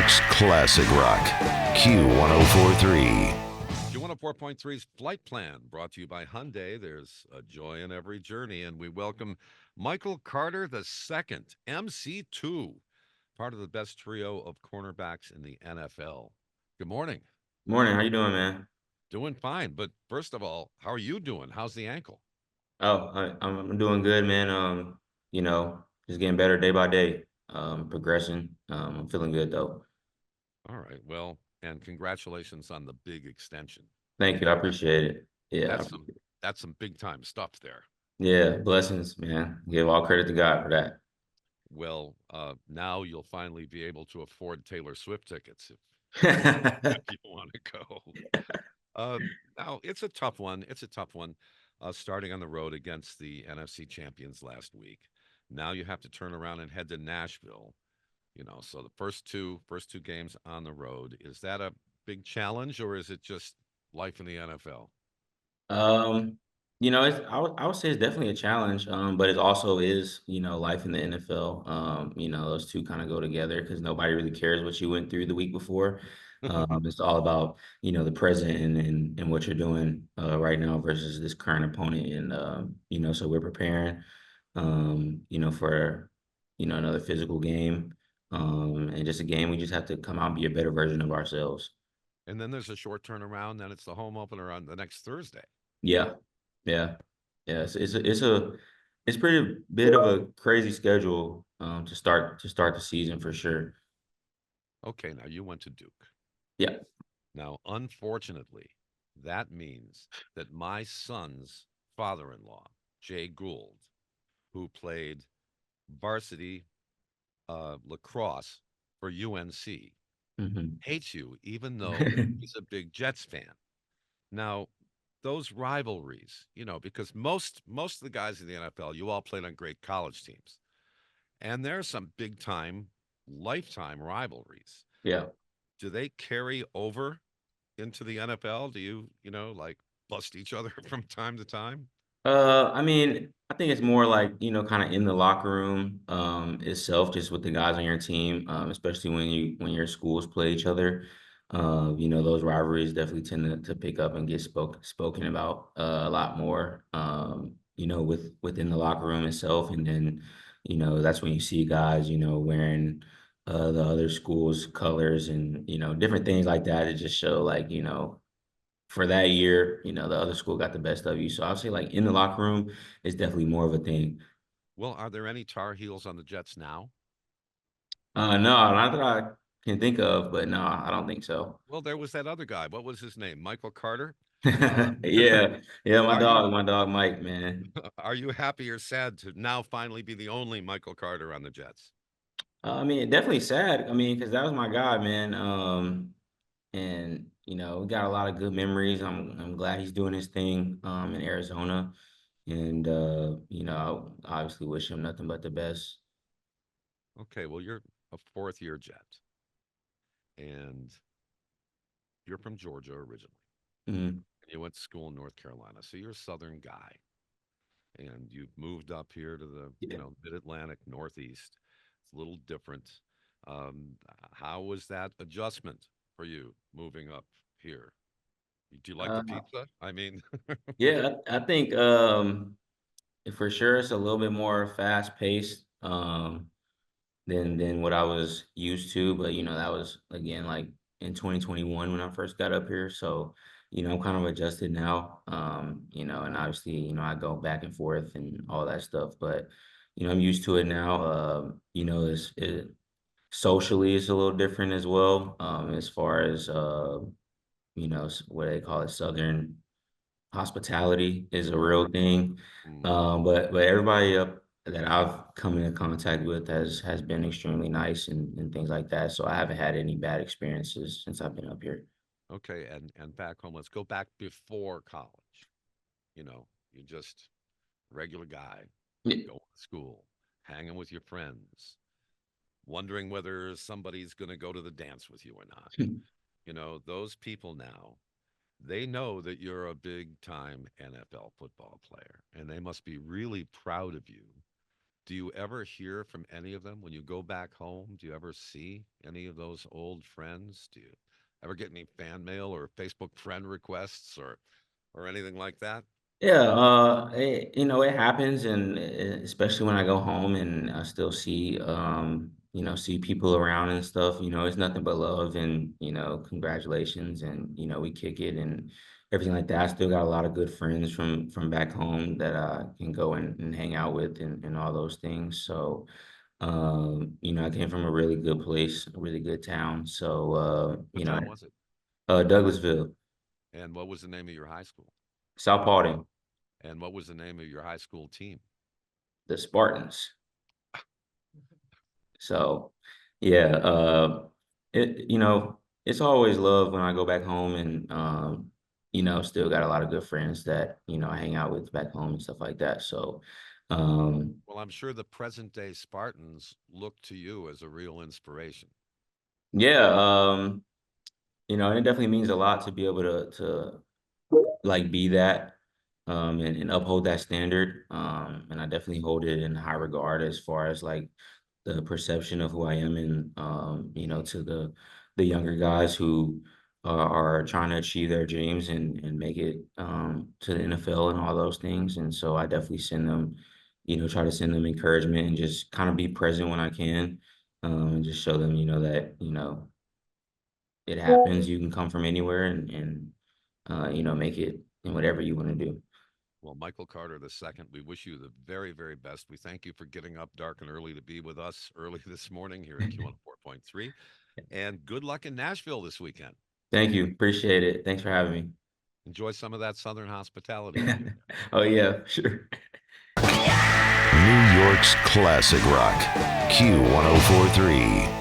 York's classic rock, Q1043. Q104.3's Flight Plan, brought to you by Hyundai. There's a joy in every journey, and we welcome Michael Carter II, MC2, part of the best trio of cornerbacks in the NFL. Good morning. Morning, how you doing, man? Doing fine, but first of all, how are you doing? How's the ankle? I'm doing good, man. Just getting better day by day. Progressing. I'm feeling good though. All right, well, and congratulations on the big extension. Thank you. I appreciate it. Yeah, That's some that's some big time stuff there. yeah. Blessings, man. Give all credit to God for that. Well, now you'll finally be able to afford Taylor Swift tickets if you want to go. Now it's a tough one. It's a tough one. Starting on the road against the NFC champions last week. Now you have to turn around and head to Nashville. So the first two games on the road. Is that a big challenge, or is it just life in the NFL? Um, I would say it's definitely a challenge. But it also is, life in the NFL. Those two kind of go together because nobody really cares what you went through the week before. It's all about, the present and what you're doing right now versus this current opponent. And so we're preparing for another physical game. And just a game we just have to come out and be a better version of ourselves. And then there's a short turnaround. Then it's the home opener on the next Thursday. Yeah. Yeah. Yeah. It's pretty bit of a crazy schedule to start the season for sure. Okay, now you went to Duke. Yeah. Now, unfortunately, that means that my son's father-in-law, Jay Gould, who played varsity lacrosse for UNC, Hmm. hates you, even though he's a big Jets fan. Now, those rivalries, because most of the guys in the NFL, you all played on great college teams, and there's some big time, lifetime rivalries. Yeah. Do they carry over into the NFL? Do you bust each other from time to time? I mean, I think it's more like, kind of in the locker room itself, just with the guys on your team, especially when your schools play each other. Those rivalries definitely tend to pick up and get spoken about a lot more. Within the locker room itself, and then, that's when you see guys, wearing the other school's colors and different things like that. It just show like for that year, the other school got the best of you. So I'll say like in the locker room, it's definitely more of a thing. Well, are there any Tar Heels on the Jets now? No, not that I can think of, but no, I don't think so. Well, there was that other guy. What was his name? Michael Carter. Uh, Yeah, yeah, are you my dog Mike, man. are you happy or sad to now finally be the only Michael Carter on the Jets? I mean, definitely sad. I mean, because that was my guy, man. And we got a lot of good memories. I'm glad he's doing his thing in Arizona, and I obviously wish him nothing but the best. Okay, well, you're a fourth year Jet, and you're from Georgia originally. Mhm. And you went to school in North Carolina, so you're a Southern guy, and you've moved up here to the Yeah. Mid Atlantic Northeast. It's a little different. How was that adjustment for you moving up here? Do you like the Uh, pizza? I mean, yeah, I think for sure it's a little bit more fast paced than what I was used to, but that was again like in 2021 when I first got up here. So, I'm kind of adjusted now. And obviously, I go back and forth and all that stuff, but I'm used to it now. Socially it's a little different as well. As far as what they call it, Southern hospitality is a real thing. mm, But everybody up that I've come into contact with has been extremely nice and things like that. So I haven't had any bad experiences since I've been up here. okay, and back home, let's go back before college. You just regular guy Yeah. going to school, hanging with your friends, wondering whether somebody's going to go to the dance with you or not. Those people now, they know that you're a big time NFL football player, and they must be really proud of you Do you ever hear from any of them when you go back home? Do you ever see any of those old friends? Do you ever get any fan mail or Facebook friend requests or anything like that? Yeah, it happens, and especially when I go home and I still see, see people around and stuff. It's nothing but love and congratulations, and we kick it and everything like that. I still got a lot of good friends from back home that I can go and hang out with and all those things. So, I came from a really good place, a really good town. So, What town was it? Douglasville, And what was the name of your high school? South Paulding, And what was the name of your high school team? the Spartans. So, yeah, it's always love when I go back home and, still got a lot of good friends that, I hang out with back home and stuff like that. So, um, Well, I'm sure the present day Spartans look to you as a real inspiration. yeah, and it definitely means a lot to be able to like be that and uphold that standard. And I definitely hold it in high regard as far as like the perception of who I am and to the younger guys who are trying to achieve their dreams and make it to the NFL and all those things. And so I definitely send them, try to send them encouragement and just kind of be present when I can, and just show them, that, it happens. You can come from anywhere and make it in whatever you want to do. Well, Michael Carter II, we wish you the very, very best. We thank you for getting up dark and early to be with us early this morning here at Q104.3. And good luck in Nashville this weekend. Thank you. Appreciate it. Thanks for having me. Enjoy some of that Southern hospitality when you're there. Oh yeah, sure. New York's classic rock, Q1043.